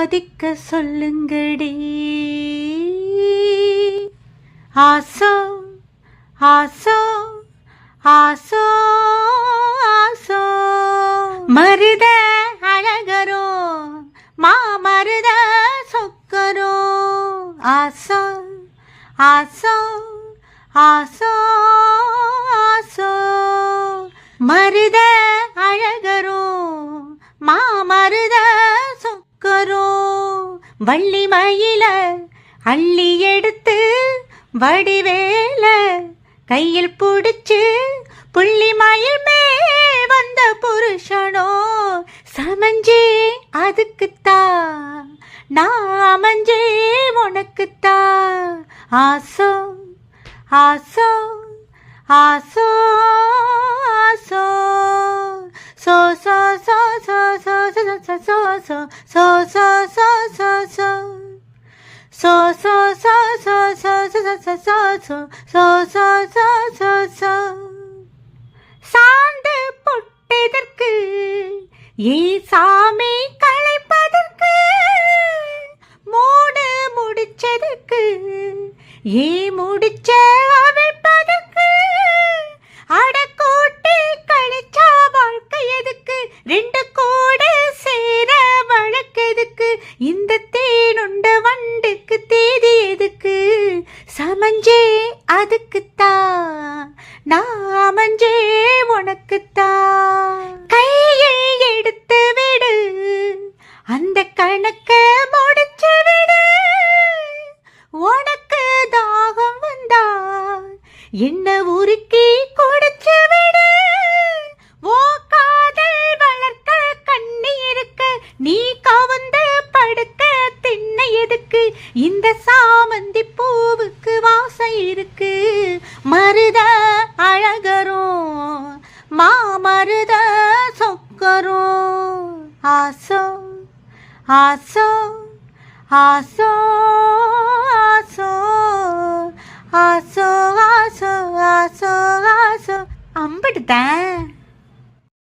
ஆதிக்க சொல்லுங்கடி. ஆசோ ஆசோ ஆசோ ஆசோ மருத அழகரோ மாமருத சொக்கரோ. ஆசோ ஆசோ ஆசோ ஆசோ மருத அழகரோ மாமருத சொக்கரோ. வள்ளி மயில அள்ளி எடுத்து வடிவேல கையில் பிடிச்சு புள்ளி மயில் மேல் வந்த புருஷனோ. சமஞ்சே அதுக்குத்தா நான் அமைஞ்சே உனக்குத்தா. ஆசோ ஆசோ ஆசோ ஆசோ சோ சோ சோ சோ சோ சோ சோ சோ சோ சோ சோ சோ சோ சோ so so so so so so so so so so so so so so சாந்து பொட்டதற்கு ஏ சாமி களைப்பதற்கு மூடு முடிச்சதற்கு ஏ முடிச்ச அவிழ்ப்பதற்கு அடக்கோட்டை கழிச்சா வாழ்க்கை எதுக்கு ரெண்டு கோடு சேர வழக்கெதுக்கு இந்த தேனுண்ட வண்டுக்கு தேதி எதுக்கு சமஞ்சே அதுக்குத்தா நான் அமைஞ்சே உனக்குத்தா. கையில் எடுத்து விடு அந்த கணக்க முடிச்சு விடு. உனக்கு தாகம் வந்தா என்ன உருக்கி குடிச்சு விடு. ஓ காதல் வளர்க்க கண்ணி இருக்க நீ கவர்ந்து படுக்க திண்ணை எதுக்கு இந்த சாமந்தி பூவுக்கு வாசம் இருக்கு. மருத அழகரோ மாமருத சொக்கரோ. ஆசோ ஆசோ ஆசோ ஆசோ ஆசோ ஆசோ ஆசோ ஆசோ அம்பிடுதான்.